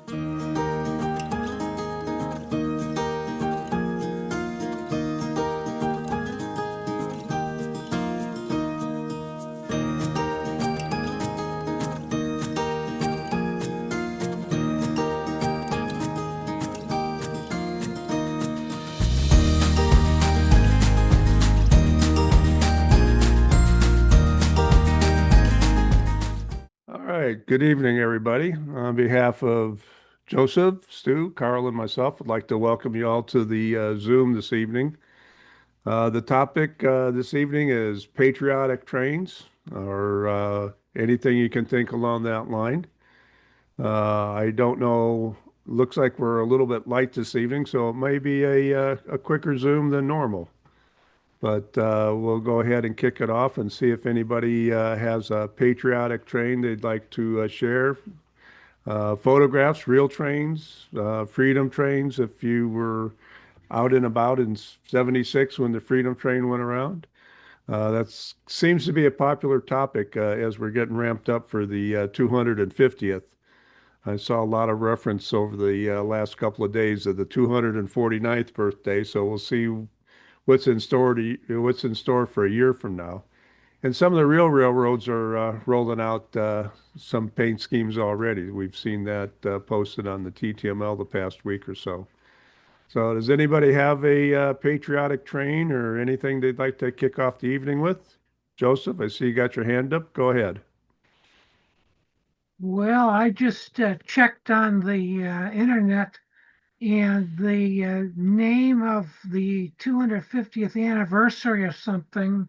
All right. Good evening, everybody. On behalf of Joseph, Stu, Carl, and myself, I'd like to welcome you all to the Zoom this evening. The topic this evening is patriotic trains, or anything you can think along that line. I don't know. Looks like we're a little bit light this evening, so it may be a quicker Zoom than normal. But we'll go ahead and kick it off and see if anybody has a patriotic train they'd like to share. Photographs, real trains, Freedom trains, if you were out and about in 76 when the Freedom train went around. That seems to be a popular topic as we're getting ramped up for the 250th. I saw a lot of reference over the last couple of days of the 249th birthday, so we'll see what's in store for a year from now. And some of the real railroads are rolling out some paint schemes already. We've seen that posted on the TTML the past week or so. So does anybody have a patriotic train or anything they'd like to kick off the evening with? Joseph, I see you got your hand up. Go ahead. Well, I just checked on the internet, and the name of the 250th anniversary of something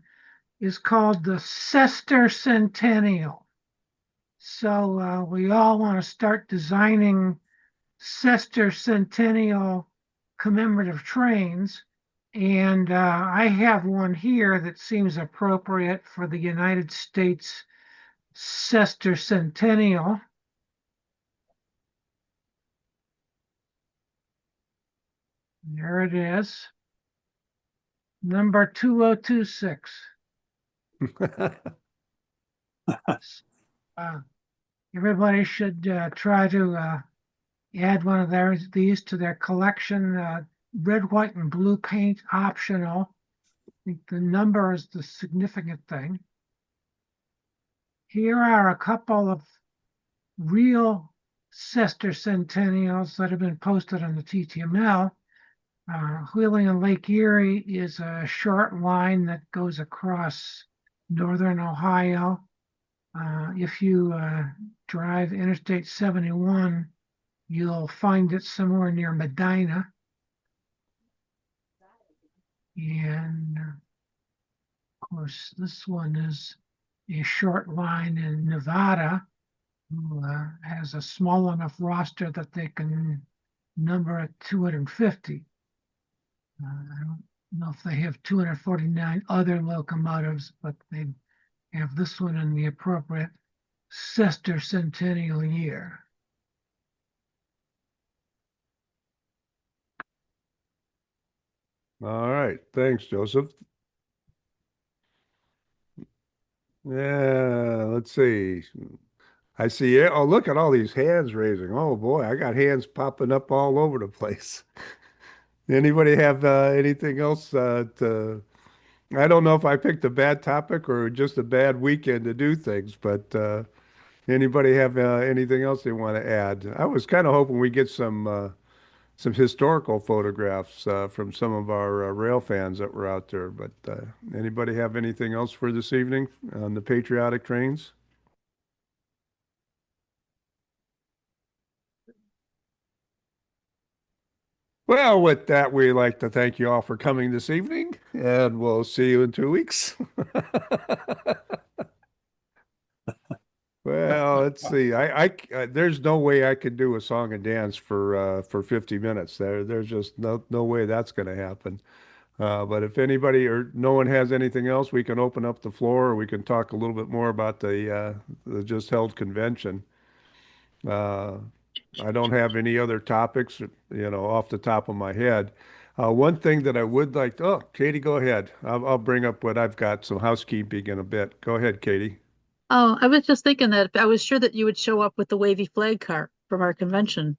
is called the Sesquicentennial. So we all want to start designing Sesquicentennial commemorative trains. And I have one here that seems appropriate for the United States Sesquicentennial. There it is. Number 2026. Everybody should try to add one of these to their collection. Red, white, and blue paint optional. I think the number is the significant thing. Here are a couple of real Sesquicentennials that have been posted on the TTML. Wheeling and Lake Erie is a short line that goes across northern Ohio. If you drive Interstate 71, you'll find it somewhere near Medina. And of course, this one is a short line in Nevada, who has a small enough roster that they can number at 250. I don't know if they have 249 other locomotives, but they have this one in the appropriate sesquicentennial year. All right. Thanks, Joseph. Yeah, let's see. I see it. Oh, look at all these hands raising. Oh boy, I got hands popping up all over the place. Anybody have anything else I don't know if I picked a bad topic or just a bad weekend to do things, but anybody have anything else they want to add? I was kind of hoping we get some historical photographs from some of our rail fans that were out there, but anybody have anything else for this evening on the patriotic trains? Well, with that, we like to thank you all for coming this evening, and we'll see you in 2 weeks. Well, let's see. There's no way I could do a song and dance for 50 minutes. There's just no way that's going to happen. But if anybody or no one has anything else, we can open up the floor, or we can talk a little bit more about the just held convention. Uh, I don't have any other topics, off the top of my head. One thing that I would like to, oh, Katie, go ahead. I'll bring up what I've got, some housekeeping in a bit. Go ahead, Katie. Oh, I was just thinking that I was sure that you would show up with the wavy flag cart from our convention.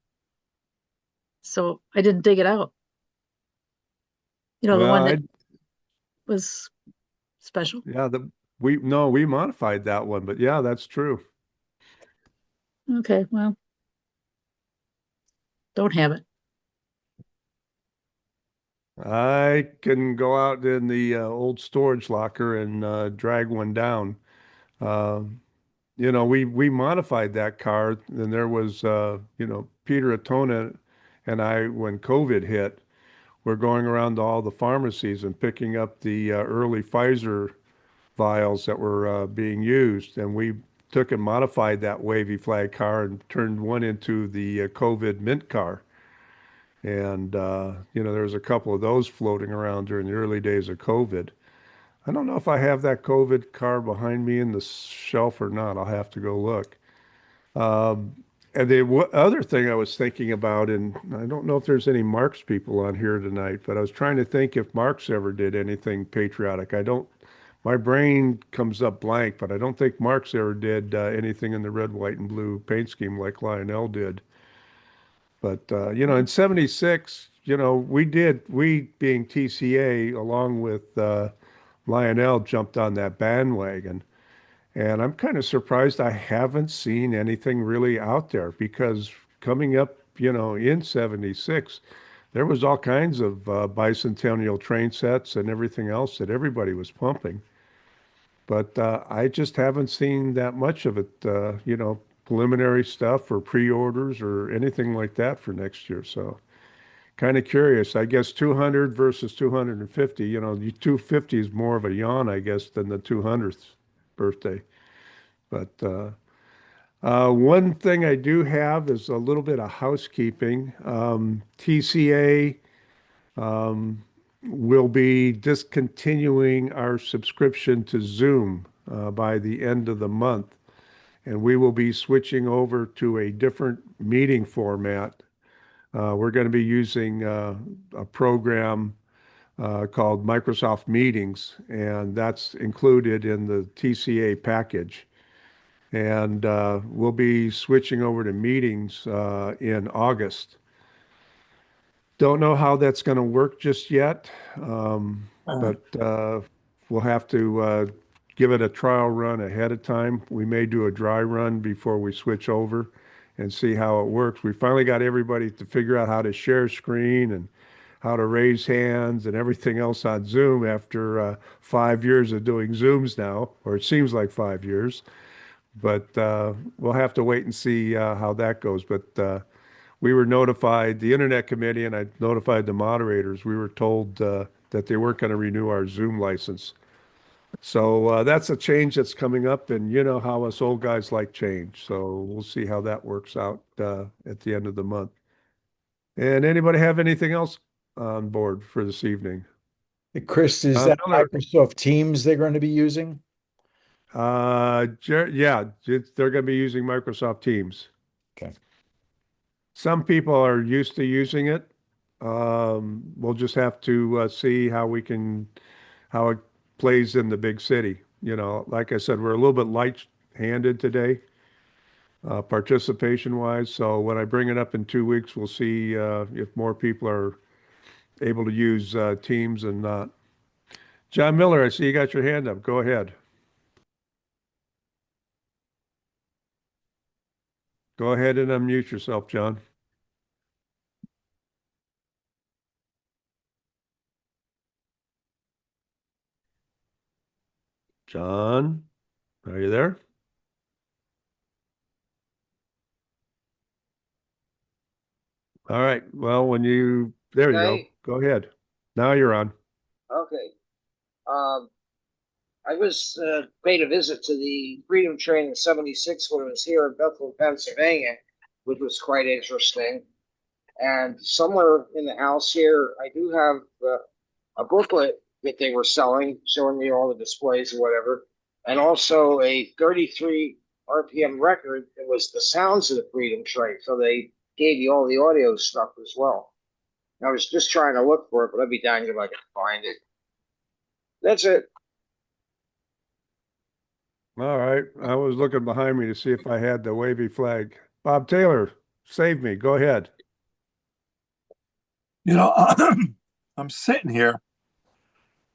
So I didn't dig it out. The Well, one that was special. yeah, we modified that one, but yeah, that's true. Okay, well, don't have it. I can go out in the old storage locker and drag one down. Um, we modified that car, and there was, Peter Atona and I, when COVID hit, we're going around to all the pharmacies and picking up the early Pfizer vials that were being used, and we took and modified that wavy flag car and turned one into the COVID mint car. And there was a couple of those floating around during the early days of COVID. I don't know if I have that COVID car behind me in the shelf or not. I'll have to go look. Um, and the other thing I was thinking about, and I don't know if there's any Marks people on here tonight, but I was trying to think if Marks ever did anything patriotic. I don't, my brain comes up blank, but I don't think Marks ever did anything in the red, white, and blue paint scheme like Lionel did. But in '76, we being TCA along with Lionel jumped on that bandwagon. And I'm kind of surprised I haven't seen anything really out there because coming up, in '76, there was all kinds of bicentennial train sets and everything else that everybody was pumping. But I just haven't seen that much of it, preliminary stuff or pre-orders or anything like that for next year. So kind of curious. I guess 200 versus 250, the 250 is more of a yawn, I guess, than the 200th birthday. But one thing I do have is a little bit of housekeeping. TCA will be discontinuing our subscription to Zoom by the end of the month, and we will be switching over to a different meeting format. We're going to be using a program called Microsoft Meetings, and that's included in the TCA package. And we'll be switching over to meetings in August. Don't know how that's going to work just yet, but we'll have to give it a trial run ahead of time. We may do a dry run before we switch over and see how it works. We finally got everybody to figure out how to share screen and how to raise hands and everything else on Zoom after 5 years of doing Zooms now, or it seems like 5 years. But we'll have to wait and see how that goes. But we were notified, the Internet Committee, and I notified the moderators. We were told that they weren't going to renew our Zoom license. So that's a change that's coming up, and you know how us old guys like change. So we'll see how that works out at the end of the month. And anybody have anything else on board for this evening? Chris, is that Miller, Microsoft Teams they're going to be using? yeah, they're going to be using Microsoft Teams. Okay. Some people are used to using it. We'll just have to see how it plays in the big city. Like I said, we're a little bit light-handed today, participation-wise. So when I bring it up in 2 weeks, we'll see if more people are able to use Teams and not. John Miller, I see you got your hand up. Go ahead. Go ahead and unmute yourself, John. John, are you there? All right. Well, there you go. Okay. Go ahead. Now you're on. Okay. I paid a visit to the Freedom Train in '76 when it was here in Bethel, Pennsylvania, which was quite interesting. And somewhere in the house here, I do have a booklet that they were selling, showing me all the displays and whatever, and also a 33 RPM record that was the sounds of the Freedom Train. So they gave you all the audio stuff as well. I was just trying to look for it, but I'd be danged if I could find it. That's it. All right. I was looking behind me to see if I had the wavy flag. Bob Taylor, save me. Go ahead. You know, I'm sitting here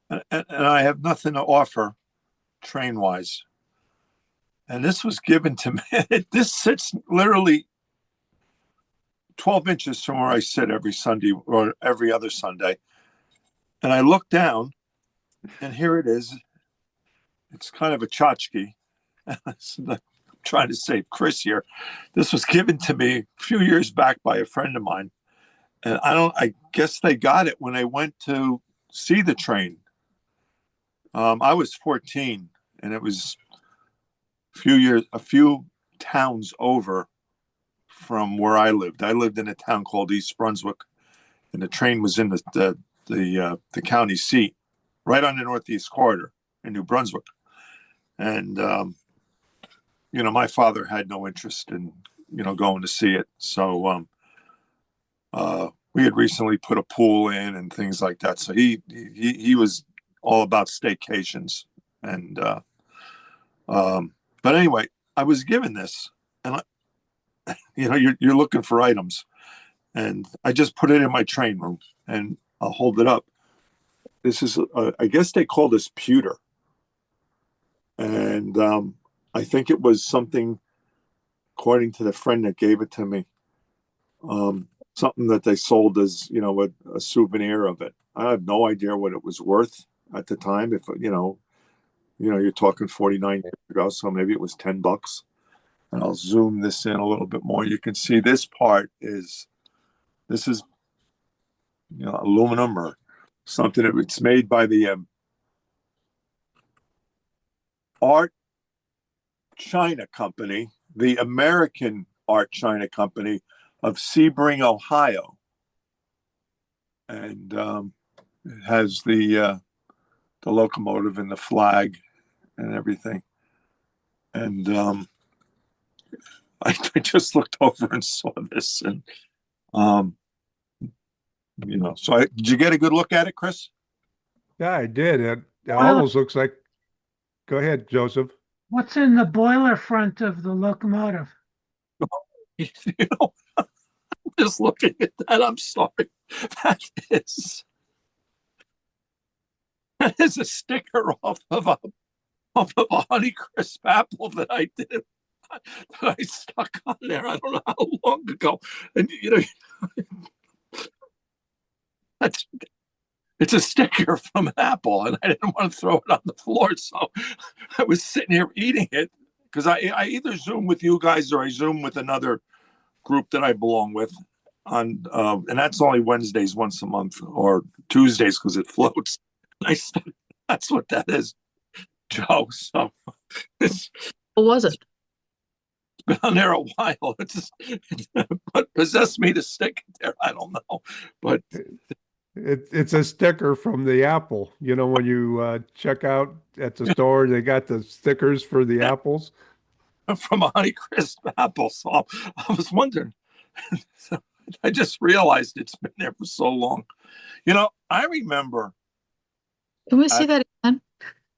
and I have nothing to offer train wise. And this was given to me. This sits literally 12 inches from where I sit every Sunday or every other Sunday. And I look down and here it is. It's kind of a tchotchke. I'm trying to save Chris here. This was given to me a few years back by a friend of mine. And I guess they got it when they went to see the train. I was 14 and it was a few towns over from where I lived. I lived in a town called East Brunswick, and the train was in the county seat, right on the Northeast Corridor in New Brunswick. And you know, my father had no interest in going to see it, so we had recently put a pool in and things like that. So he was all about staycations, and but anyway, I was given this, and you're looking for items, and I just put it in my train room, and I'll hold it up. This is, I guess they call this pewter, and I think it was something, according to the friend that gave it to me, something that they sold as a souvenir of it. I have no idea what it was worth at the time. If you're talking 49 years ago, so maybe it was $10. And I'll zoom this in a little bit more. You can see this part is aluminum or something. It's made by the Art China Company, the American Art China Company of Sebring, Ohio. And it has the locomotive and the flag and everything. And I just looked over and saw this, and did you get a good look at it, Chris? Yeah, I did. It Well- almost looks like. Go ahead, Joseph. What's in the boiler front of the locomotive? I'm just looking at that. I'm sorry. That is a sticker off of a Honeycrisp apple that I did. That I stuck on there. I don't know how long ago. And it's a sticker from an apple, and I didn't want to throw it on the floor, so I was sitting here eating it because I either Zoom with you guys or I Zoom with another group that I belong with on, and that's only Wednesdays once a month, or Tuesdays because it floats. That's what that is, Joe. So it's What was it? been on there a while. What possessed me to stick it there, I don't know, but It's a sticker from the apple. When you check out at the store, they got the stickers for the apples. from a Honeycrisp apple. So I was wondering. I just realized it's been there for so long. I remember. Can we see that again?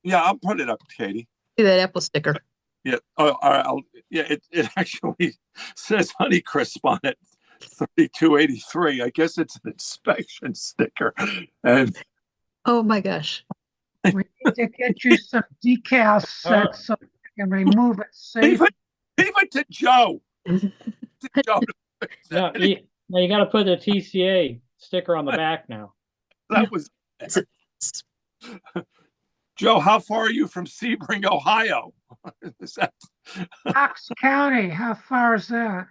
Yeah, I'll put it up, Katie. See that apple sticker. Yeah. Oh, all right. It actually says Honeycrisp on it. 3283. I guess it's an inspection sticker. And Oh my gosh. We need to get you some decals set so you can remove it safe. even to Joe. To Joe. No, you got to put the TCA sticker on the back now. That was Joe. How far are you from Sebring, Ohio? Is that? Knox County, how far is that?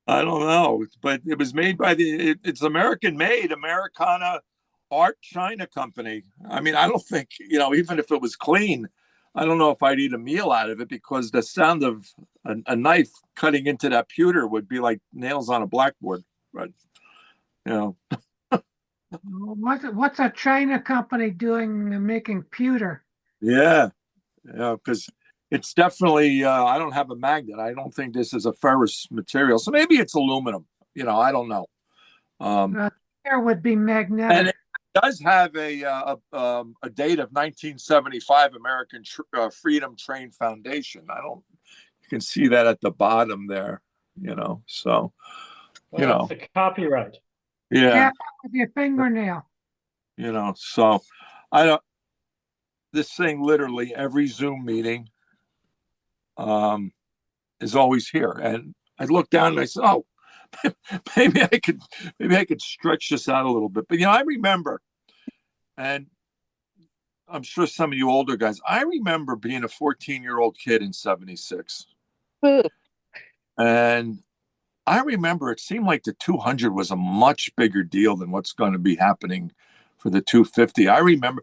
I don't know, but it was made by it's American made, Americana Art China Company. I mean, I don't think, even if it was clean, I don't know if I'd eat a meal out of it because the sound of a knife cutting into that pewter would be like nails on a blackboard. But, What's a China company doing making pewter? yeah, because it's definitely, I don't have a magnet. I don't think this is a ferrous material. So maybe it's aluminum. I don't know. There would be magnetic. And it does have a date of 1975 American Freedom Train Foundation. You can see that at the bottom there, so, Well, it's a copyright. Yeah, Tap with your fingernail. so I don't, this thing literally every Zoom meeting um is always here. And I looked down and I said, oh, maybe I could stretch this out a little bit. But I remember, and I'm sure some of you older guys, I remember being a 14-year-old kid in 76. Ooh, And I remember it seemed like the 200 was a much bigger deal than what's going to be happening for the 250. I remember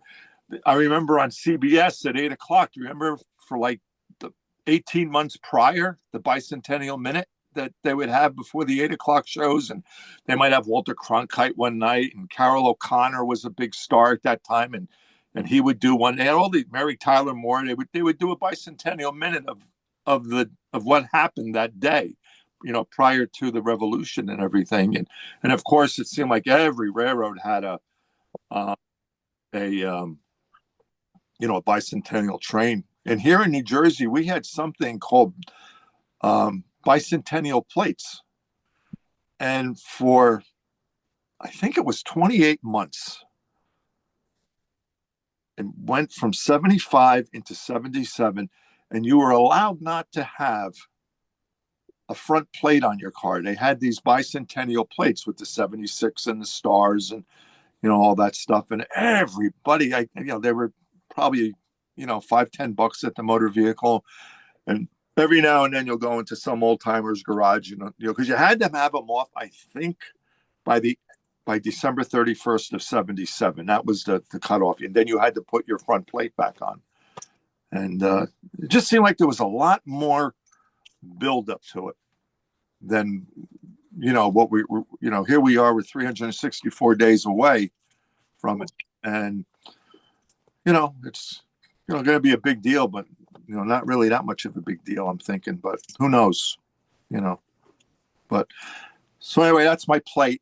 on CBS at 8 o'clock. Do you remember for like the 18 months prior, the bicentennial minute that they would have before the 8 o'clock shows? And they might have Walter Cronkite one night, and Carol O'Connor was a big star at that time. And he would do one, and all the Mary Tyler Moore, they would do a bicentennial minute of what happened that day, prior to the revolution and everything. And of course, it seemed like every railroad had a bicentennial train. And here in New Jersey, we had something called bicentennial plates. And for, I think it was 28 months, it went from 75 into 77, and you were allowed not to have a front plate on your car. They had these bicentennial plates with the 76 and the stars and all that stuff. And everybody, they were probably $5-10 at the motor vehicle. And every now and then you'll go into some old timer's garage, because you had to have them off, I think, by December 31st of 77. That was the cutoff. And then you had to put your front plate back on. And it just seemed like there was a lot more buildup to it than what we were. Here we are, we're 364 days away from it, and it's going to be a big deal, but not really that much of a big deal, I'm thinking. But who knows, But so anyway, that's my plate.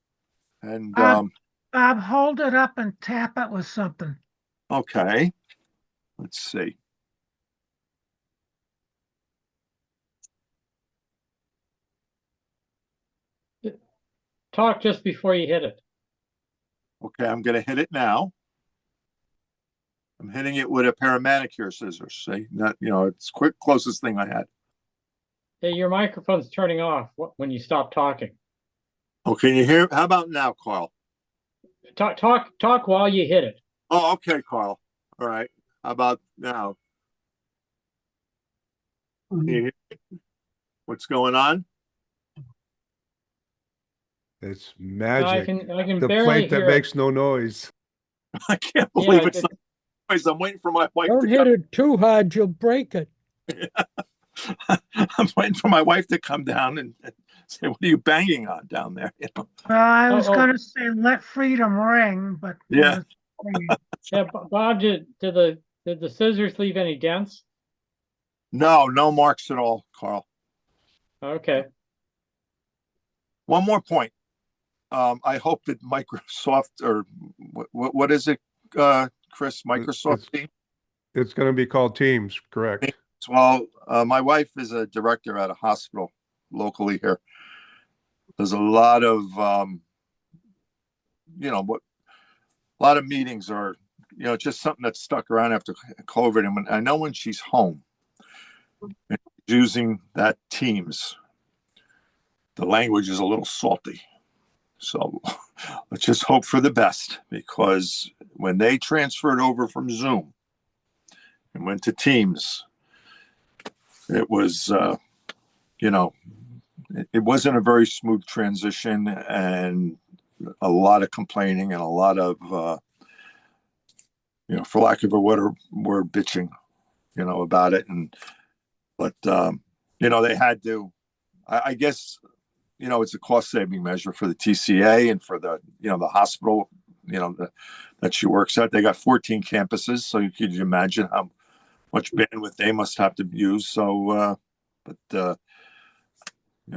And Bob, hold it up and tap it with something. okay, let's see. Talk just before you hit it. Okay, I'm going to hit it now. I'm hitting it with a pair of manicure scissors. See, not, it's quick, closest thing I had. Hey, your microphone's turning off when you stop talking. Oh, can you hear? How about now, Carl? Talk while you hit it. Oh, okay, Carl. All right. How about now? Can you hear me? What's going on? It's I magic. can The barely plate that hear it. makes no noise. I can't believe Yeah, it's not noise. I'm waiting for my wife Don't to hit come. it too hard, you'll break it. I'm waiting for my wife to come down and say, "What are you banging on down there?" Well, I was Oh, oh. going to say let freedom ring, but Yeah. Yeah, Bob, did the scissors leave any dents? No marks at all, Carl. Okay. One more point. I hope that Microsoft, or what is it, Chris? Microsoft Teams? It's going to be called Teams, correct? Well, my wife is a director at a hospital locally here. There's a lot of, a lot of meetings are, just something that's stuck around after COVID. And I know when she's home and using that Teams, the language is a little salty. So let's just hope for the best, because when they transferred over from Zoom and went to Teams, it was, it wasn't a very smooth transition, and a lot of complaining and a lot of, for lack of a word, bitching, about it. But they had to, I guess, it's a cost saving measure for the TCA and for the, the hospital, that she works at. They got 14 campuses. So you could imagine how much bandwidth they must have to use. So,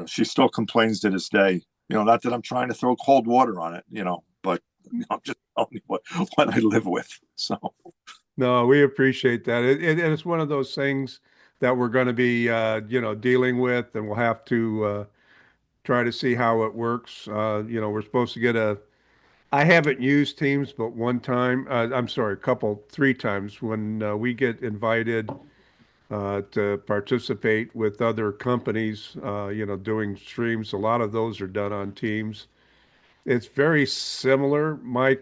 she still complains to this day, not that I'm trying to throw cold water on it, but I'm just telling you what I live with. So. No, we appreciate that. It's one of those things that we're going to be, dealing with, and we'll have to try to see how it works. We're supposed to get I haven't used Teams but one time. I'm sorry, three times when we get invited to participate with other companies, doing streams. A lot of those are done on Teams. It's very similar. My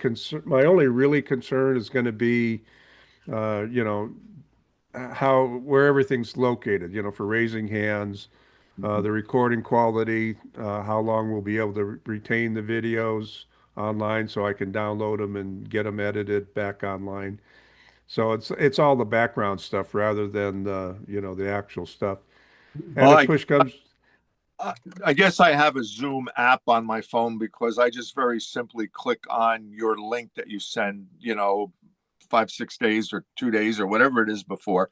only really concern is going to be, uh, you know, where everything's located, for raising hands, the recording quality, how long we'll be able to retain the videos online so I can download them and get them edited back online. So it's all the background stuff rather than the actual stuff. And Well, if push comes, I guess I have a Zoom app on my phone because I just very simply click on your link that you send, 5, 6 days or 2 days or whatever it is before,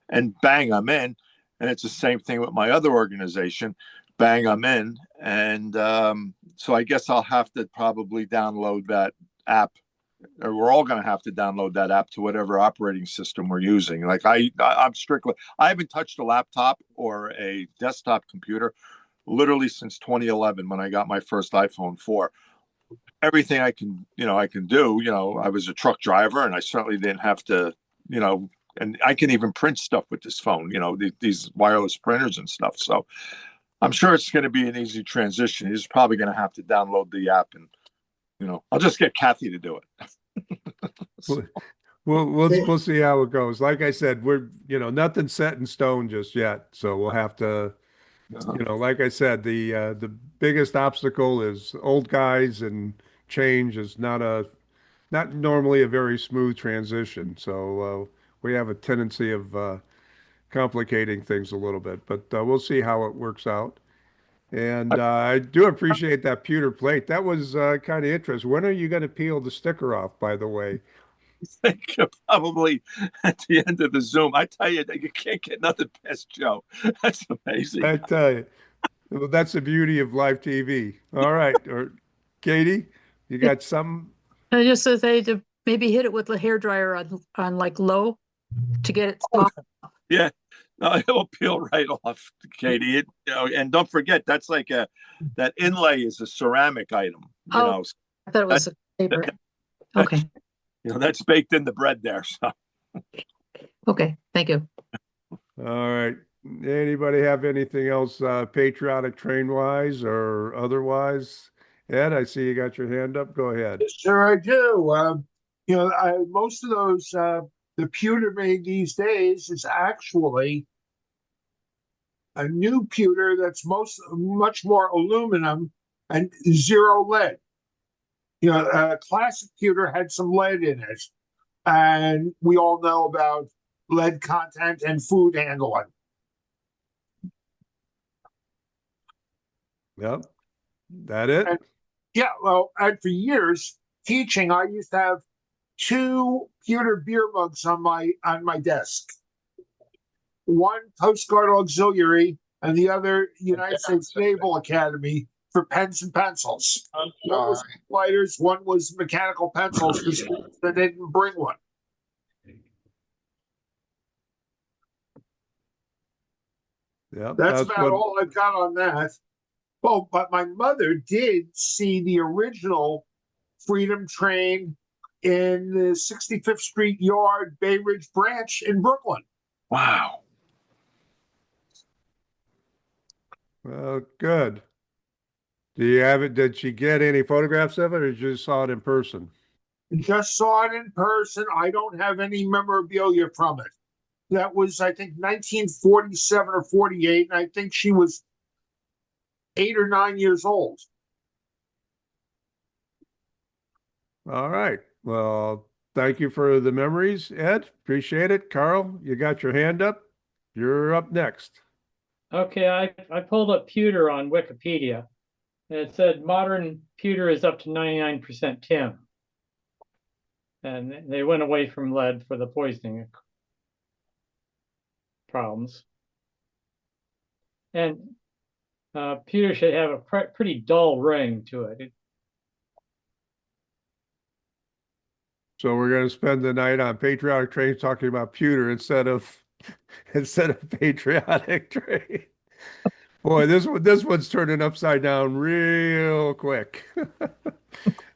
and bang, I'm in. And it's the same thing with my other organization. Bang, I'm in. And so I guess I'll have to probably download that app, or we're all going to have to download that app to whatever operating system we're using. Like I'm strictly, I haven't touched a laptop or a desktop computer literally since 2011 when I got my first iPhone 4. Everything I can do, I was a truck driver and I certainly didn't have to, and I can even print stuff with this phone, these wireless printers and stuff. So I'm sure it's going to be an easy transition. He's probably going to have to download the app and, I'll just get Kathy to do it. we'll see how it goes. Like I said, we're nothing's set in stone just yet, so we'll have to. Like I said, the biggest obstacle is old guys, and change is not normally a very smooth transition. So we have a tendency of complicating things a little bit, but we'll see how it works out. And I do appreciate that pewter plate. That was kind of interesting. When are you going to peel the sticker off, by the way? I think probably at the end of the Zoom. I tell you, you can't get nothing past Joe. That's amazing. I tell you. Well, that's the beauty of live TV. All right. Or Katie, you got some? I just to say to maybe hit it with the hair dryer on like low to get it soft. Yeah. No, it will peel right off, Katie. And don't forget that's like that inlay is a ceramic item. I thought it was a paper. Okay. That's baked in the bread there. So Okay. Thank you. All right. Anybody have anything else patriotic train wise or otherwise? Ed, I see you got your hand up. Go ahead. Sure, I do. Most of those, the pewter made these days is actually a new pewter that's much more aluminum and zero lead. Classic pewter had some lead in it, and we all know about lead content and food handling. Yep. That it? And for years teaching, I used to have 2 pewter beer mugs on my desk. One Coast Guard Auxiliary and the other United States Naval Academy for pens and pencils. One was lighters, one was mechanical pencils for students that didn't bring one. Yep. That's about all I've got on that. Oh, but my mother did see the original Freedom train in the 65th Street Yard, Bay Ridge branch in Brooklyn. wow. Well, good. Do you have it? Did she get any photographs of it or you just saw it in person? Just saw it in person. I don't have any memorabilia from it. That was, I think, 1947 or 48, and I think she was 8 or 9 years old. All right. Well, thank you for the memories, Ed. Appreciate it. Carl, you got your hand up. You're up next. Okay, I pulled up pewter on Wikipedia, and it said modern pewter is up to 99% tin. And they went away from lead for the poisoning problems. And pewter should have a pretty dull ring to it. So we're going to spend the night on patriotic train talking about pewter instead of patriotic train. Boy, this one's turning upside down real quick.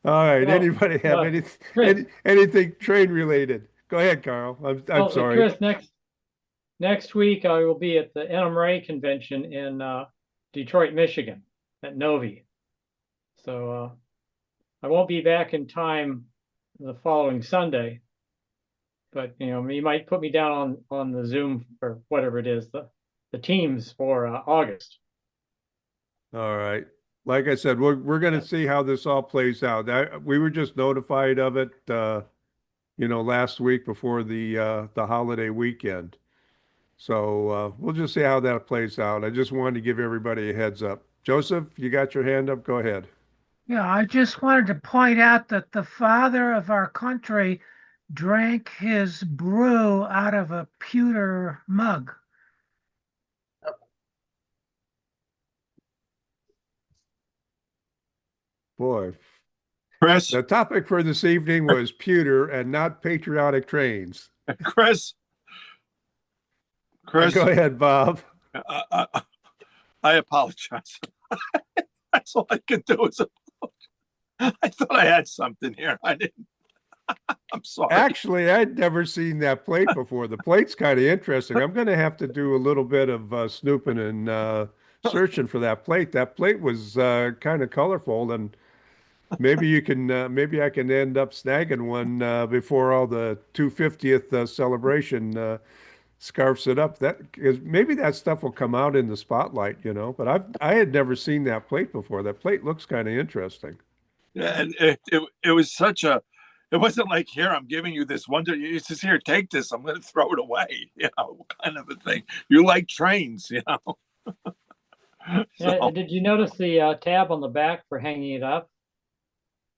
All right, Well, anybody have uh, any, Chris, anything train related? Go ahead, Carl. I'm oh, sorry. Chris, next week I will be at the NMRA convention in Detroit, Michigan at Novi. So I won't be back in time the following Sunday, but you might put me down on the Zoom or whatever it is, the Teams for August. All right. Like I said, we're going to see how this all plays out. We were just notified of it, last week before the holiday weekend. So we'll just see how that plays out. I just wanted to give everybody a heads up. Joseph, you got your hand up? Go ahead. Yeah, I just wanted to point out that the father of our country drank his brew out of a pewter mug. Boy, Chris, the topic for this evening was pewter and not patriotic trains. Chris, Go ahead, Bob. I apologize. That's all I could do is apologize. I thought I had something here. I didn't. I'm sorry. Actually, I'd never seen that plate before. The plate's kind of interesting. I'm going to have to do a little bit of snooping and searching for that plate. That plate was kind of colorful, and maybe I can end up snagging one before all the 250th celebration scarfs it up. Maybe that stuff will come out in the spotlight, But I had never seen that plate before. That plate looks kind of interesting. Yeah, and it was such a. It wasn't like, here, I'm giving you this wonder. You just here, take this. I'm going to throw it away, kind of a thing. You like trains, Yeah, did you notice the tab on the back for hanging it up?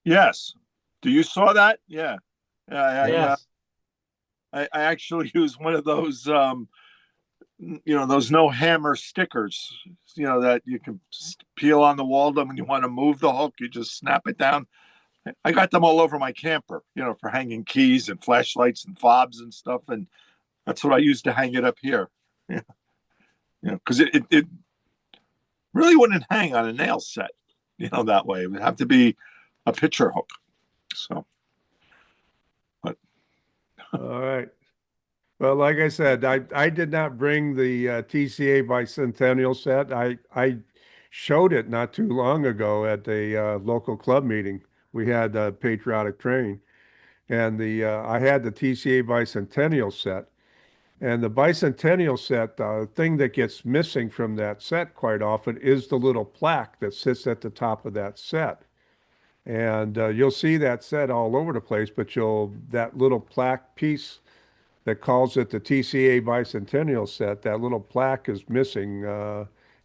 Yes. Do you saw that? Yeah. Yes. I actually use one of those, those no hammer stickers, that you can peel on the wall. Then when you want to move the hook, you just snap it down. I got them all over my camper, for hanging keys and flashlights and fobs and stuff. And that's what I use to hang it up here. Yeah. Because it really wouldn't hang on a nail set, that way. It would have to be a picture hook. So, but. All right. Well, like I said, I did not bring the TCA Bicentennial set. I showed it not too long ago at a local club meeting. We had a patriotic train, and I had the TCA Bicentennial set. And the Bicentennial set, the thing that gets missing from that set quite often is the little plaque that sits at the top of that set. And you'll see that set all over the place, but that little plaque piece that calls it the TCA Bicentennial set, that little plaque is missing.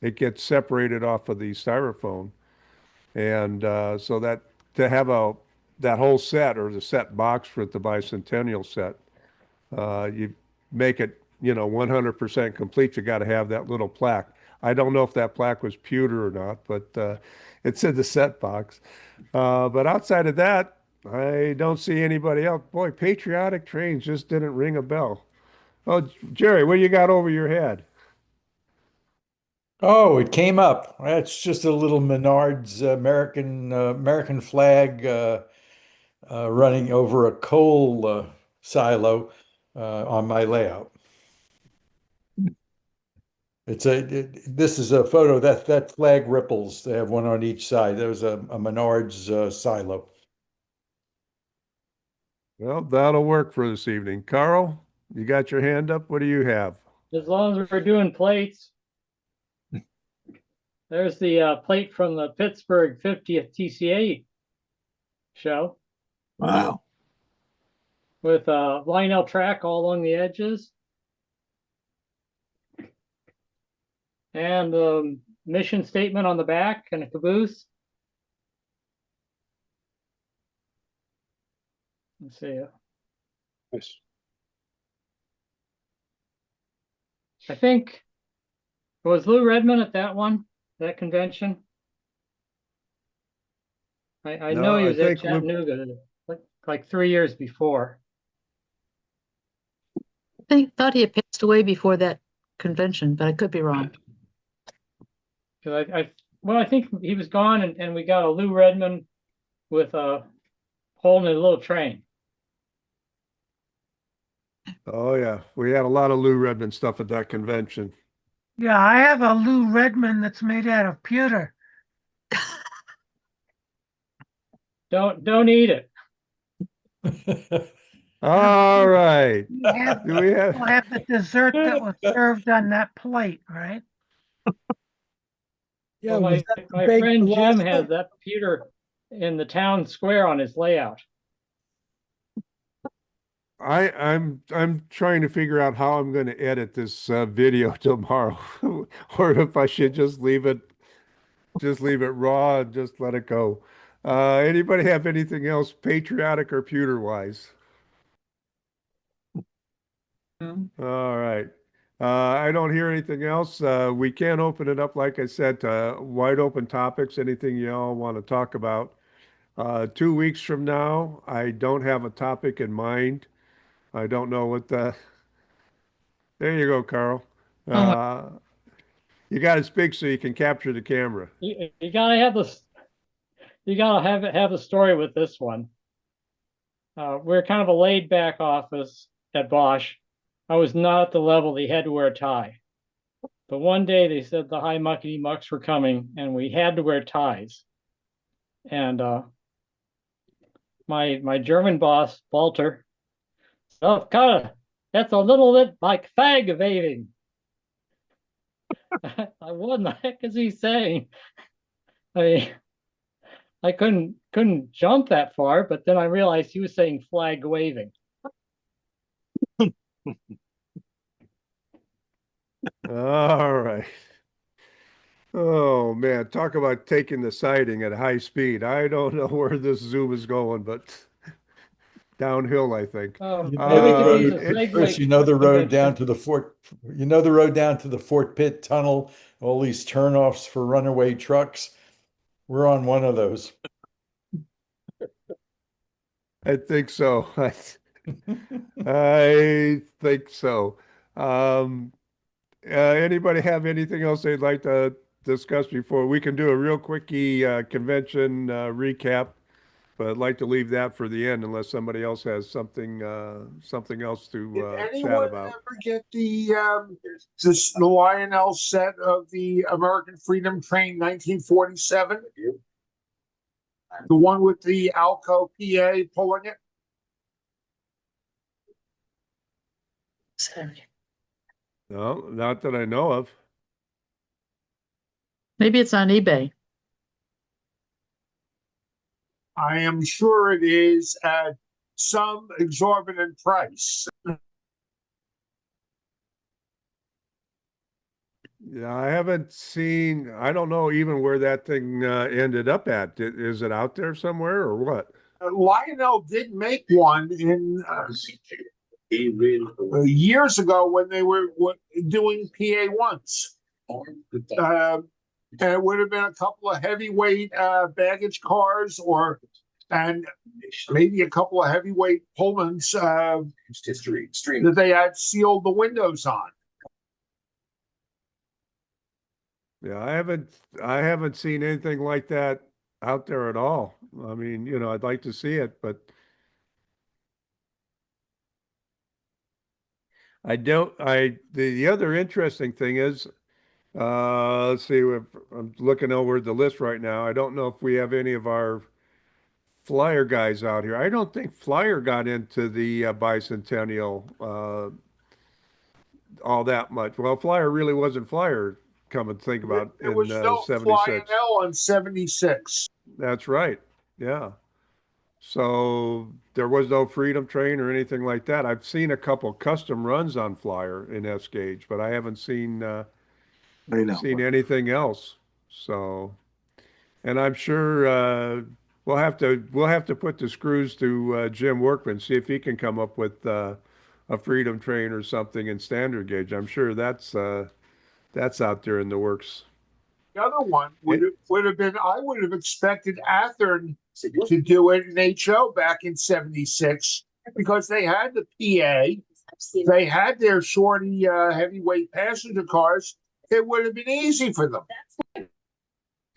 It gets separated off of the styrofoam. And so that to have that whole set or the set box for the Bicentennial set, you make it, 100% complete. You got to have that little plaque. I don't know if that plaque was pewter or not, but it's in the set box. But outside of that, I don't see anybody else. Boy, patriotic trains just didn't ring a bell. Oh, Jerry, what you got over your head? Oh, it came up. That's just a little Menards American flag running over a coal silo on my layout. This is a photo that flag ripples. They have one on each side. There was a Menards silo. Well, that'll work for this evening. Carl, you got your hand up? What do you have? As long as we're doing plates. There's the plate from the Pittsburgh 50th TCA show. Wow. With Lionel track all along the edges. And the mission statement on the back and a caboose. Let's see. Nice. I think, was Lou Redmond at that convention? I know he was at Chattanooga like 3 years before. Thought he had passed away before that convention, but I could be wrong. I think he was gone, and we got a Lou Redmond with a hole in a little train. Oh, yeah. We had a lot of Lou Redmond stuff at that convention. Yeah, I have a Lou Redmond that's made out of pewter. Don't eat it. All right. We have, Do we have? we'll have the dessert that was served on that plate, right? Yeah, Well, was that the my baked friend Jim pasta? has that pewter in the town square on his layout. I'm trying to figure out how I'm going to edit this video tomorrow, or if I should just leave it raw and just let it go. Anybody have anything else patriotic or pewter wise? All right. I don't hear anything else. We can open it up, like I said, to wide open topics, anything you all want to talk about. 2 weeks from now, I don't have a topic in mind. I don't know what the, there you go, Carl. You got to speak so you can capture the camera. You gotta have this. You gotta have a story with this one. We're kind of a laid back office at Bosch. I was not at the level that you had to wear a tie. But one day they said the high muckety mucks were coming and we had to wear ties. And my German boss, Walter, oh, kind of, that's a little bit like fag waving. What the heck is he saying? I mean, I couldn't jump that far, but then I realized he was saying flag waving. All right. Oh man, talk about taking the siding at high speed. I don't know where this Zoom is going, but downhill, I think. You Uh, know the Maybe we could use a road, it- Chris, segue you know the road down convention. to the Fort, you know the road down to the Fort Pitt Tunnel, all these turnoffs for runaway trucks. We're on one of those. I think so. I think so. Anybody have anything else they'd like to discuss before we can do a real quickie convention recap? But I'd like to leave that for the end unless somebody else has something else Did to chat anyone about. ever get the Lionel set of the American Freedom Train 1947? The one with the Alco PA pulling it? No, not that I know of. Maybe it's on eBay. I am sure it is at some exorbitant price. Yeah, I haven't seen, I don't know even where that thing ended up at. Is it out there somewhere or what? Lionel did make one in years ago when they were doing PA ones. And it would have been a couple of heavyweight baggage cars and maybe a couple of heavyweight Pullmans that they had sealed the windows on. Yeah, I haven't seen anything like that out there at all. I mean, I'd like to see it, but I don't, the other interesting thing is, let's see, I'm looking over the list right now. I don't know if we have any of our Flyer guys out here. I don't think Flyer got into the bicentennial all that much. Well, Flyer really wasn't Flyer, come and think about There in was no 76. Lionel on 76. That's right. Yeah. So there was no Freedom Train or anything like that. I've seen a couple custom runs on Flyer in S gauge, but I haven't seen anything else. So, and I'm sure we'll have to put the screws to Jim Workman, see if he can come up with a Freedom Train or something in standard gauge. I'm sure that's out there in the works. The other one would have been, I would have expected Athearn to do it in HO back in 76 because they had the PA, they had their shorty heavyweight passenger cars. It would have been easy for them.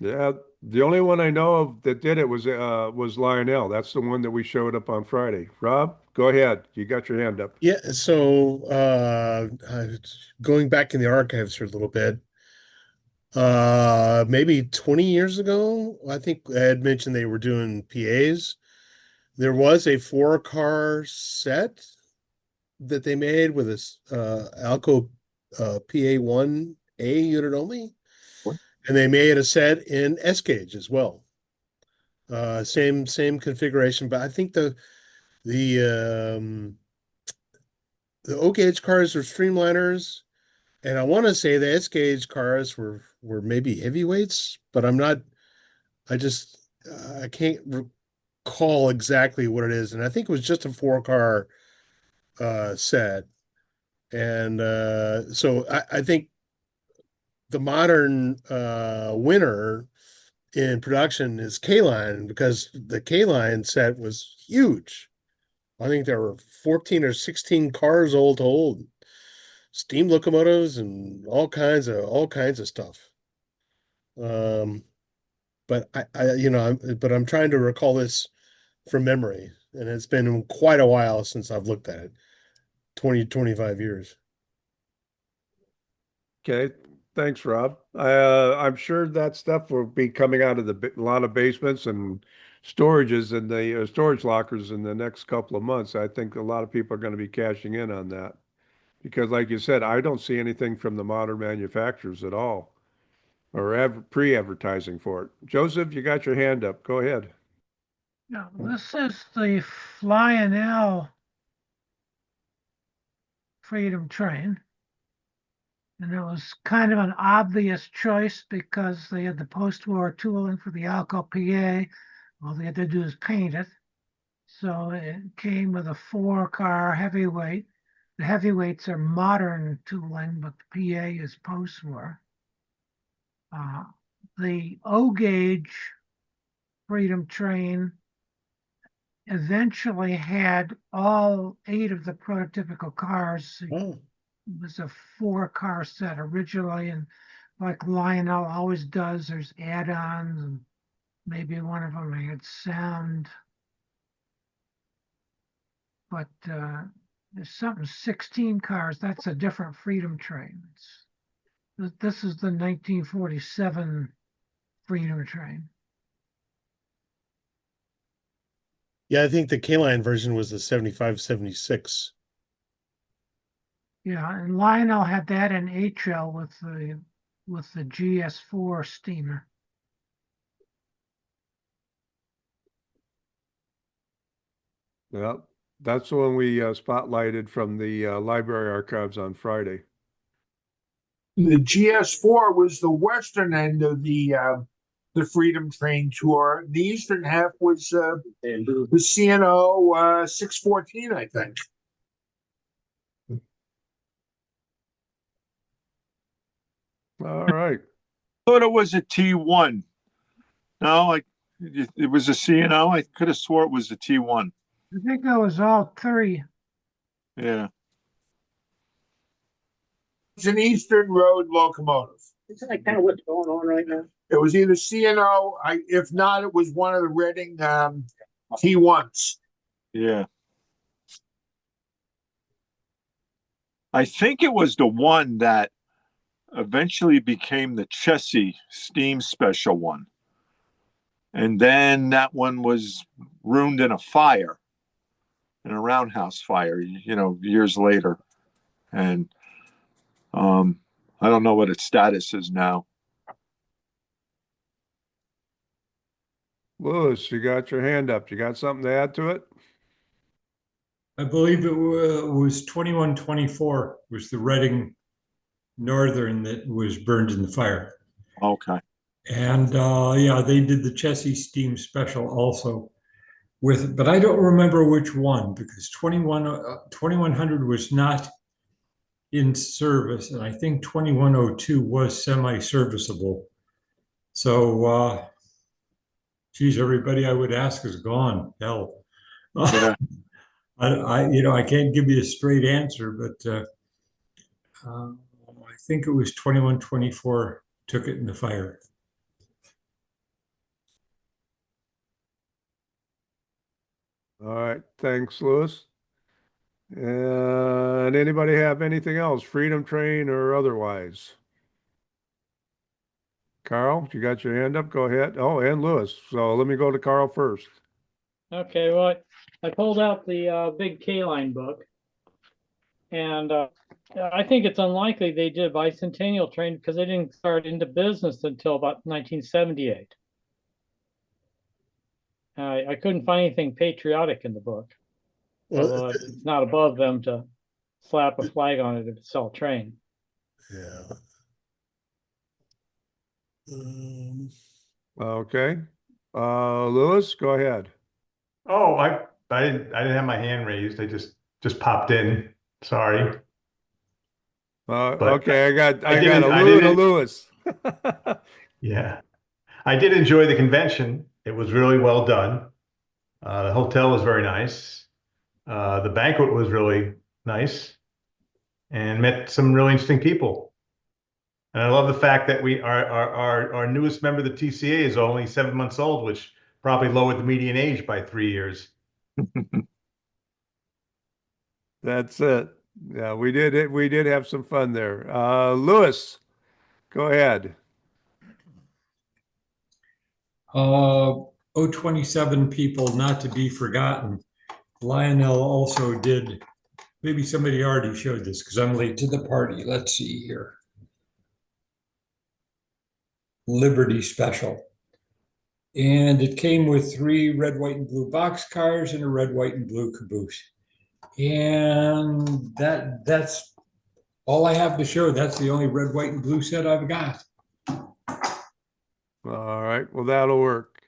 Yeah, The only one I know of that did it was Lionel. That's the one that we showed up on Friday. Rob, go ahead. You got your hand up. Yeah, so going back in the archives for a little bit, maybe 20 years ago, I think I had mentioned they were doing PAs. There was a 4-car set that they made with this Alco PA1A unit only. What? And they made a set in S gauge as well. Same configuration, but I think the O gauge cars are streamliners, and I want to say the S gauge cars were maybe heavyweights, but I'm not. I just I can't recall exactly what it is, and I think it was just a 4-car set, and so I think the modern winner in production is K-Line, because the K-Line set was huge. I think there were 14 or 16 cars all told, steam locomotives and all kinds of stuff. But I'm trying to recall this from memory, and it's been quite a while since I've looked at it. 25 years. Okay, thanks, Rob. I'm sure that stuff will be coming out of a lot of basements and storages and the storage lockers in the next couple of months. I think a lot of people are going to be cashing in on that because, like you said, I don't see anything from the modern manufacturers at all or pre-advertising for it. Joseph, you got your hand up. Go ahead. Now, this is the Lionel Freedom Train. And it was kind of an obvious choice because they had the post-war tooling for the Alco PA. All they had to do is paint it. So it came with a 4-car heavyweight. The heavyweights are modern tooling, but the PA is post-war. The O-gauge Freedom Train eventually had all 8 of the prototypical cars. Oh. It was a 4-car set originally, and like Lionel always does, there's add-ons, and maybe one of them had sound. But there's something 16 cars. That's a different Freedom Train. This is the 1947 Freedom Train. Yeah, I think the K-Line version was the 75, 76. Yeah, and Lionel had that in HL with the GS4 steamer. Yeah, that's the one we spotlighted from the library archives on Friday. The GS4 was the western end of the Freedom Train tour. The eastern half was the CNO 614, I think. All right. Thought it was a T1. No, it was a CNO. I could have swore it was a T1. I think that was all 3. Yeah. It's an Eastern Road locomotive. Isn't that kind of what's going on right now? It was either CNO, if not, it was one of the Reading T1s. Yeah. I think it was the one that eventually became the Chessie Steam Special one. And then that one was ruined in a fire, in a roundhouse fire, years later. And I don't know what its status is now. Louis, you got your hand up. You got something to add to it? I believe it was 2124 was the Reading Northern that was burned in the fire. Okay. And yeah, they did the Chessie Steam Special also but I don't remember which one, because 2100 was not in service, and I think 2102 was semi-serviceable. So, geez, everybody I would ask is gone. Hell, Yeah. I can't give you a straight answer, but I think it was 2124 took it in the fire. All right, thanks, Louis. And anybody have anything else, Freedom Train or otherwise? Carl, you got your hand up? Go ahead. Oh, and Louis. So let me go to Carl first. Okay, well, I pulled out the big K-line book. And I think it's unlikely they did bicentennial train because they didn't start into business until about 1978. I couldn't find anything patriotic in the book. Well, Although it's not above them to slap a flag on it if it's all train. yeah. Okay. Louis, go ahead. Oh, I didn't have my hand raised. I just popped in. Sorry. But Okay, I got I a didn't- Louis. Yeah. I did enjoy the convention. It was really well done. The hotel was very nice. The banquet was really nice, and met some really interesting people. And I love the fact that our newest member of the TCA is only 7 months old, which probably lowered the median age by 3 years. That's it. Yeah, we did have some fun there. Louis, go ahead. 027 people not to be forgotten. Lionel also did, maybe somebody already showed this because I'm late to the party. Let's see here. Liberty Special. And it came with 3 red, white, and blue boxcars and a red, white, and blue caboose. And that's all I have to show. That's the only red, white, and blue set I've got. All right, well, that'll work.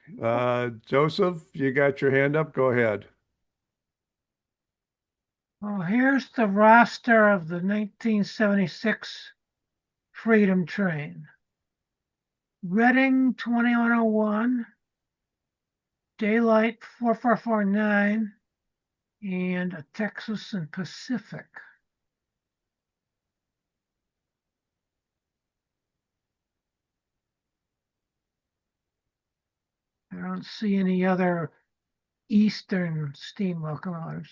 Joseph, you got your hand up? Go ahead. Well, here's the roster of the 1976 Freedom Train. Reading 2101, Daylight 4449, and a Texas and Pacific. I don't see any other Eastern steam locomotives.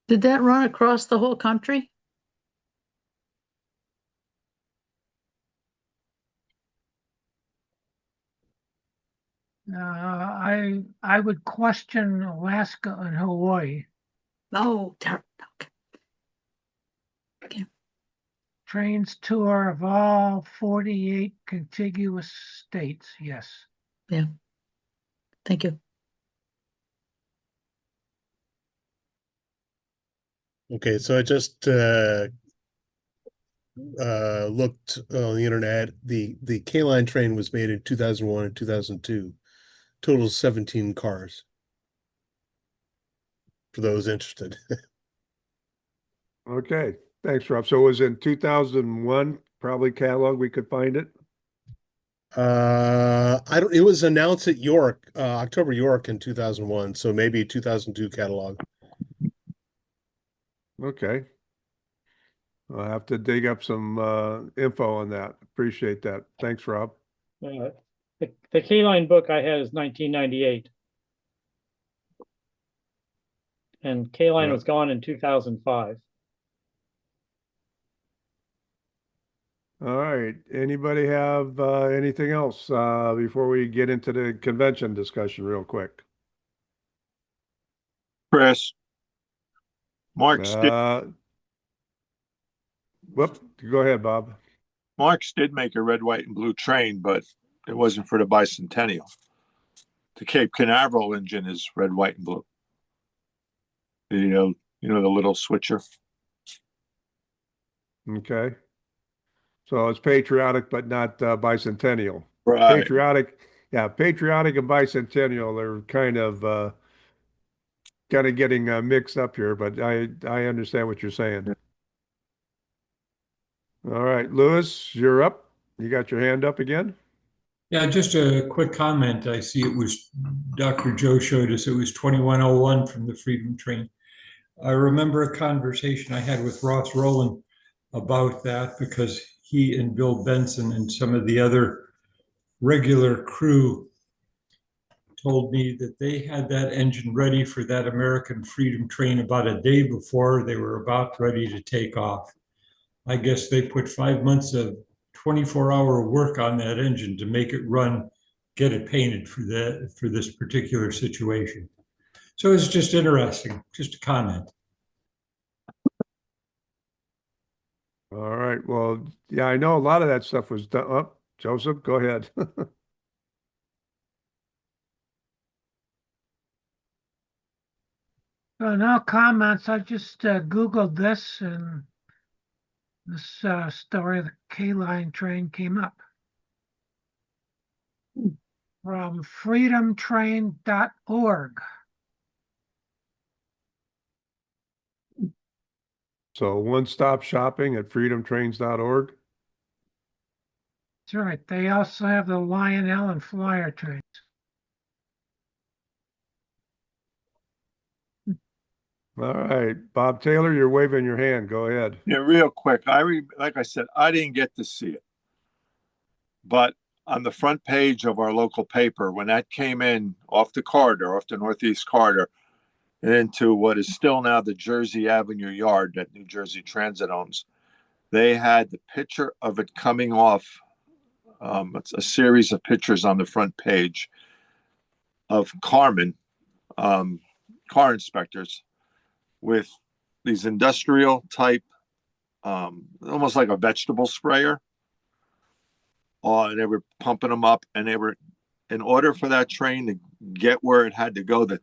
Did that run across the whole country? I would question Alaska and Hawaii. Oh, okay. Trains tour of all 48 contiguous states, yes. Yeah. Thank you. Okay, so I just looked on the internet. The K-Line train was made in 2001 and 2002. Total 17 cars. For those interested. Okay, thanks, Rob. So it was in 2001, probably catalog, we could find it? It was announced at York, October York in 2001, so maybe 2002 catalog. Okay. I'll have to dig up some info on that. Appreciate that. Thanks, Rob. The K-line book I had is 1998. And K-line was gone in 2005. All right. Anybody have anything else before we get into the convention discussion real quick? Chris. Mark's go ahead, Bob. Mark's did make a red, white, and blue train, but it wasn't for the bicentennial. The Cape Canaveral engine is red, white, and blue. The the little switcher. Okay. So it's patriotic, but not bicentennial. Right. Patriotic and bicentennial are kind of getting mixed up here, but I understand what you're saying. All right, Louis, you're up. You got your hand up again? Yeah, just a quick comment. I see it was Dr. Joe showed us it was 2101 from the Freedom Train. I remember a conversation I had with Ross Rowland about that because he and Bill Benson and some of the other regular crew told me that they had that engine ready for that American Freedom train about a day before they were about ready to take off. I guess they put 5 months of 24-hour work on that engine to make it run, get it painted for this particular situation. So it's just interesting, just a comment. All right. Well, yeah, I know a lot of that stuff was done. Oh, Joseph, go ahead. So no comments. I just Googled this and this story of the K-Line train came up. From freedomtrain.org. So one-stop shopping at freedomtrains.org. That's right. They also have the Lionel and Flyer trains. All right. Bob Taylor, you're waving your hand. Go ahead. Yeah, real quick. Like I said, I didn't get to see it, but on the front page of our local paper, when that came in off the corridor, off the Northeast corridor, and into what is still now the Jersey Avenue yard that New Jersey Transit owns, they had the picture of it coming off. It's a series of pictures on the front page of Carmen, car inspectors, with these industrial type, almost like a vegetable sprayer. And they were pumping them up, and they were, in order for that train to get where it had to go, that,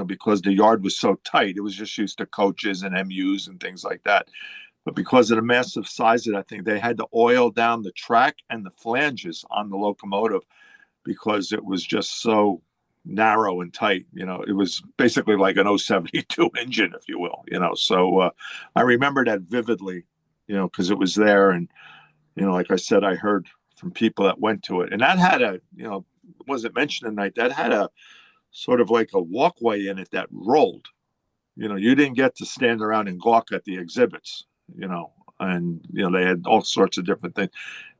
because the yard was so tight, it was just used to coaches and MUs and things like that. But because of the massive size of that thing, they had to oil down the track and the flanges on the locomotive because it was just so narrow and tight. It was basically like an 072 engine, if you will. So I remember that vividly, because it was there. And, like I said, I heard from people that went to it, and that had a, wasn't mentioned tonight, that had a sort of like a walkway in it that rolled. You didn't get to stand around and gawk at the exhibits, and they had all sorts of different things.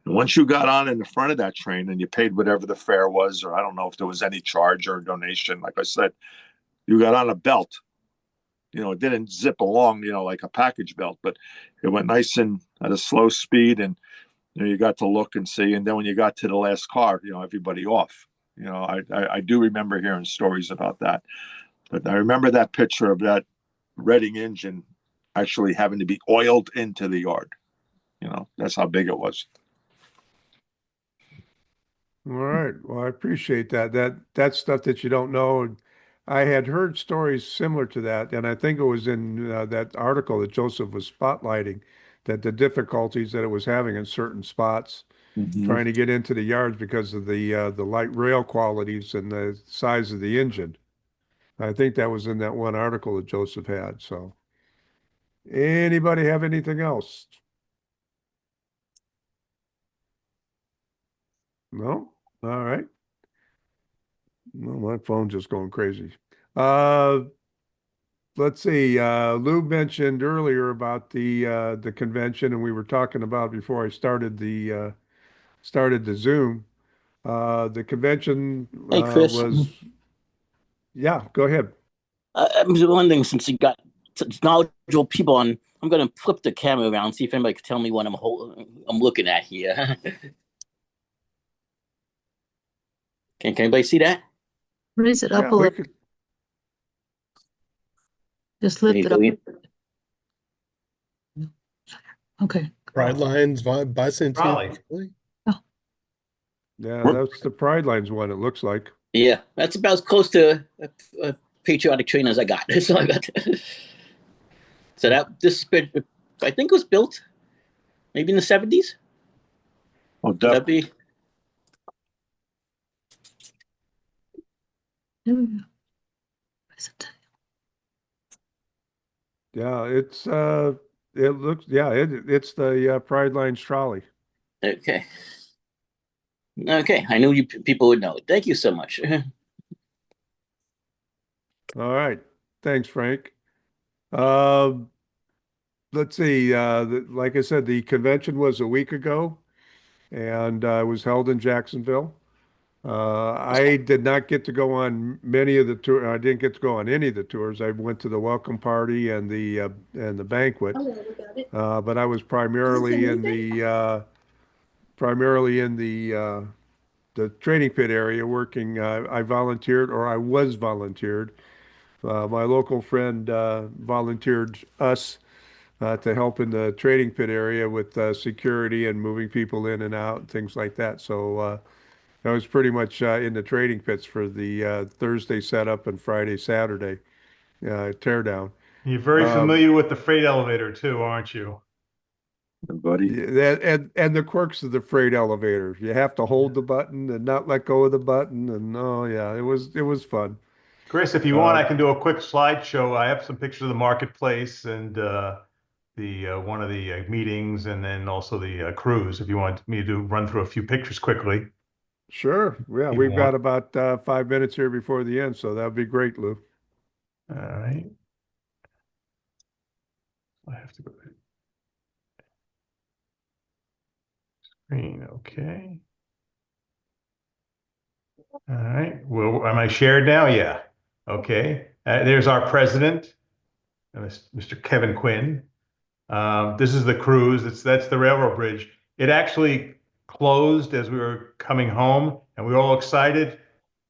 And once you got on in the front of that train and you paid whatever the fare was, or I don't know if there was any charge or donation, like I said, you got on a belt. It didn't zip along, like a package belt, but it went nice and at a slow speed, and you got to look and see. And then when you got to the last car, everybody off. I do remember hearing stories about that. But I remember that picture of that Reading engine actually having to be oiled into the yard. That's how big it was. All right. Well, I appreciate that. That's stuff that you don't know. I had heard stories similar to that, and I think it was in that article that Joseph was spotlighting, that the difficulties that it was having in certain spots, trying to get into the yards because of the light rail qualities and the size of the engine. I think that was in that one article that Joseph had. So, anybody have anything else? No? All right. Well, my phone's just going crazy. Let's see. Lou mentioned earlier about the convention, and we were talking about before I started the Zoom. The convention Hey, Chris. was. Yeah, go ahead. I'm just wondering, since you got such knowledgeable people on, I'm going to flip the camera around, see if anybody can tell me what I'm looking at here. Can anybody see that? Raise it up Yeah, a we little. could. Just lift it up. Okay. Pride Lines, bicentennial. Raleigh. Yeah, that's the Pride Lines one, it looks like. Yeah, that's about as close to a patriotic train as I got. So I got. So I think it was built maybe in the 70s. Oh, Would that be? There we go. Yeah, it's it's the Pride Lines trolley. Okay. Okay, I knew you people would know it. Thank you so much. All right. Thanks, Frank. let's see, like I said, the convention was a week ago and was held in Jacksonville. I did not get to go on many of the tour. I didn't get to go on any of the tours. I went to the welcome party and the banquet. But I was primarily in the training pit area working. I volunteered, or I was volunteered. My local friend volunteered us to help in the trading pit area with security and moving people in and out and things like that. So I was pretty much in the trading pits for the Thursday setup and Friday, Saturday teardown. You're very Um, familiar with the freight elevator too, aren't you? Buddy. and the quirks of the freight elevator. You have to hold the button and not let go of the button. And oh yeah, it was fun. Chris, if you want, I Uh, can do a quick slideshow. I have some pictures of the marketplace and one of the meetings, and then also the cruise. If you want me to run through a few pictures quickly, Sure. Yeah, if you we've got want. about 5 minutes here before the end, so that'd be great, Lou. All right. I have to go to screen. Okay. All right. Well, am I shared now? Yeah. Okay. There's our president, Mr. Kevin Quinn. This is the cruise. That's the railroad bridge. It actually closed as we were coming home, and we were all excited.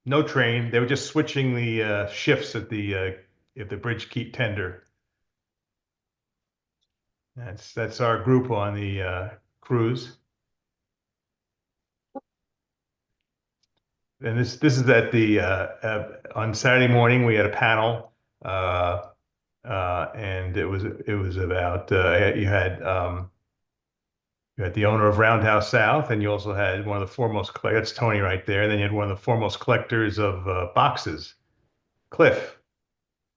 No train. They were just switching the shifts at the bridge keep tender. That's our group on the cruise. And this is at the on Saturday morning we had a panel, and it was about you had the owner of Roundhouse South, and you also had one of the foremost that's Tony right there. And then you had one of the foremost collectors of boxes, Cliff.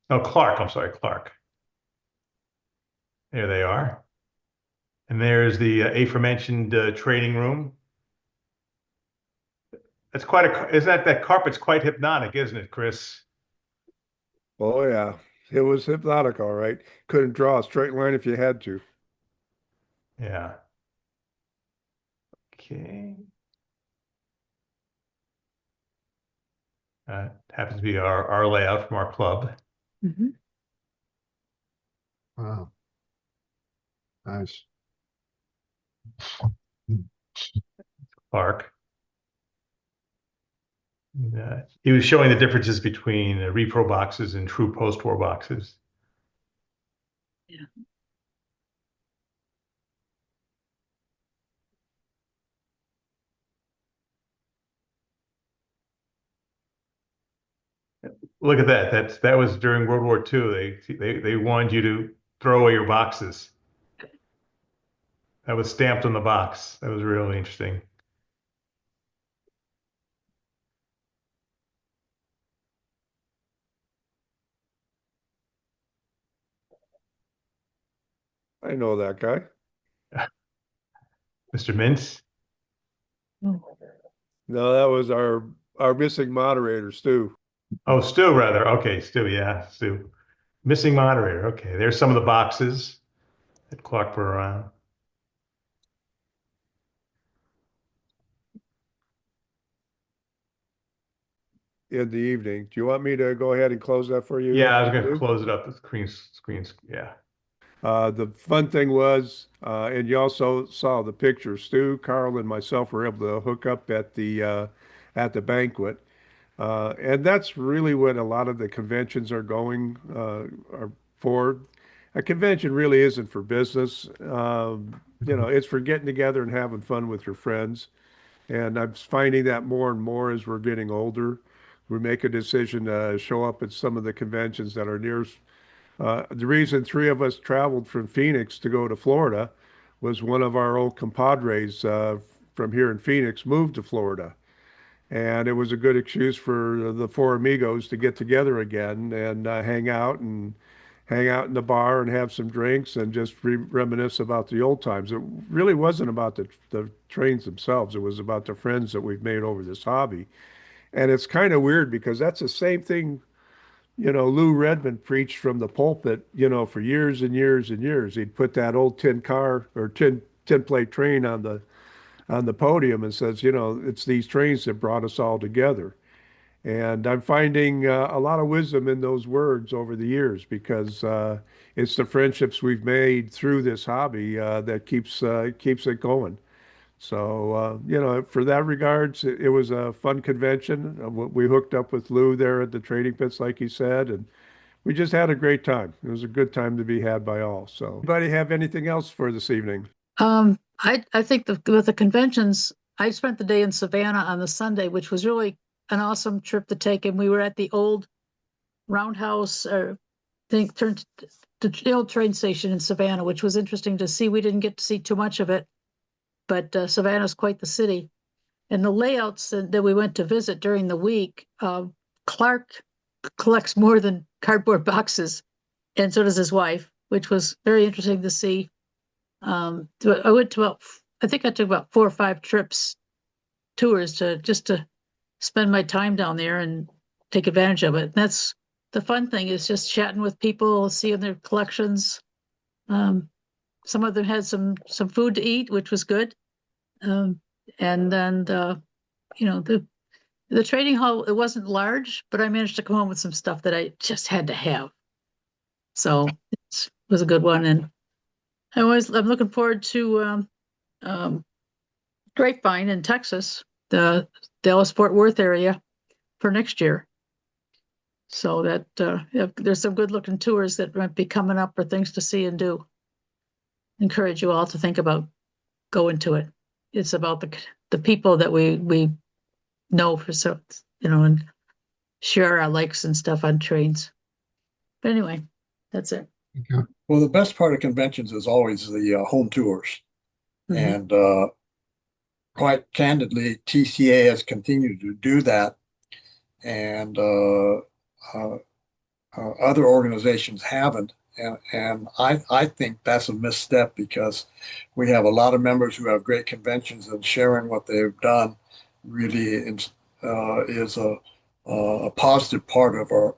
No, Clark. I'm sorry, Clark. There they are. And there's the aforementioned trading room. That's that carpet's quite hypnotic, isn't it, Chris? Oh yeah, it was hypnotic, all right. Couldn't draw a straight line if you had to. Yeah. Okay. Happens to be our layout from our club. Mhm. Wow. Nice. Clark. He was showing the differences between repro boxes and true post-war boxes. Yeah. Look at that. That was during World War II. They wanted you to throw away your boxes. That was stamped on the box. That was really interesting. I know that guy. Mr. Mintz. No, that was our missing moderator, Stu. Oh, Stu, rather. Okay, Stu. Yeah, Stu. Missing moderator. Okay, there's some of the boxes that Clark put around. In the evening. Do you want me to go ahead and close that for you? Yeah, I was going to Stu? close it up. The screens. Yeah. The fun thing was, and you also saw the picture, Stu, Carl, and myself were able to hook up at the banquet. And that's really what a lot of the conventions are going are for. A convention really isn't for business. It's for getting together and having fun with your friends. And I'm finding that more and more as we're getting older. We make a decision to show up at some of the conventions that are near. The reason three of us traveled from Phoenix to go to Florida was one of our old compadres from here in Phoenix moved to Florida. And it was a good excuse for the four amigos to get together again and hang out in the bar and have some drinks and just reminisce about the old times. It really wasn't about the trains themselves. It was about the friends that we've made over this hobby. And it's kind of weird because that's the same thing Lou Redmond preached from the pulpit, for years and years and years. He'd put that old tin car or tin plate train on the podium and says, it's these trains that brought us all together. And I'm finding a lot of wisdom in those words over the years because it's the friendships we've made through this hobby that keeps it going. So, for that regards, it was a fun convention. We hooked up with Lou there at the trading pits, like he said, and we just had a great time. It was a good time to be had by all. So, anybody have anything else for this evening? I think with the conventions, I spent the day in Savannah on the Sunday, which was really an awesome trip to take. And we were at the old roundhouse, or I think turned to the old train station in Savannah, which was interesting to see. We didn't get to see too much of it, but Savannah's quite the city. And the layouts that we went to visit during the week, Clark collects more than cardboard boxes, and so does his wife, which was very interesting to see. I went to I think I took about 4 or 5 tours to spend my time down there and take advantage of it. And that's the fun thing, is just chatting with people, seeing their collections. Some of them had some food to eat, which was good. And then the trading hall, it wasn't large, but I managed to come home with some stuff that I just had to have. So it was a good one. And I'm looking forward to Grapevine in Texas, the Dallas-Fort Worth area, for next year. So that there's some good looking tours that might be coming up, or things to see and do. Encourage you all to think about going to it. It's about the people that we know and share our likes and stuff on trains. But anyway, that's it. Well, the best part of conventions is always the home tours. Mhm. And quite candidly, TCA has continued to do that. And other organizations haven't. And I think that's a misstep, because we have a lot of members who have great conventions, and sharing what they've done really is a positive part of our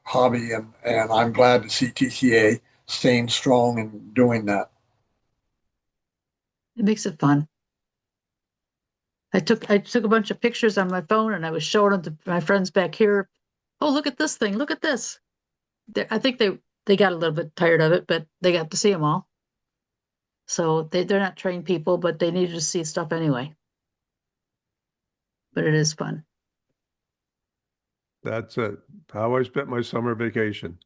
hobby. And I'm glad to see TCA staying strong and doing that. It makes it fun. I took a bunch of pictures on my phone, and I was showing them to my friends back here. Oh, look at this thing! Look at this. I think they got a little bit tired of it, but they got to see them all. So they're not trained people, but they needed to see stuff anyway. But it is fun. That's it. How I spent my summer vacation.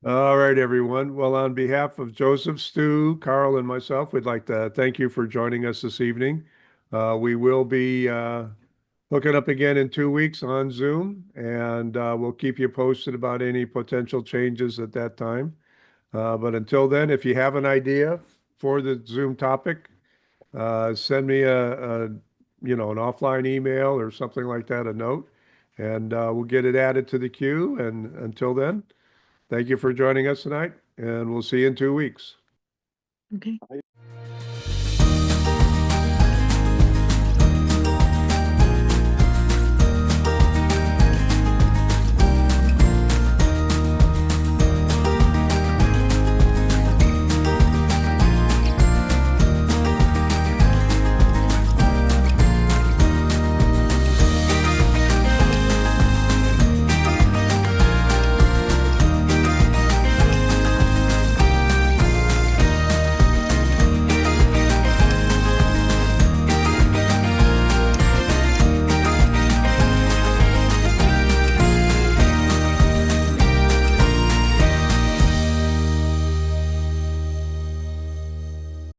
All right, everyone. Well, on behalf of Joseph, Stu, Carl, and myself, we'd like to thank you for joining us this evening. We will be hooking up again in 2 weeks on Zoom, and we'll keep you posted about any potential changes at that time. But until then, if you have an idea for the Zoom topic, send me an offline email or something like that, a note, and we'll get it added to the queue. And until then, thank you for joining us tonight, and we'll see you in 2 weeks. Okay.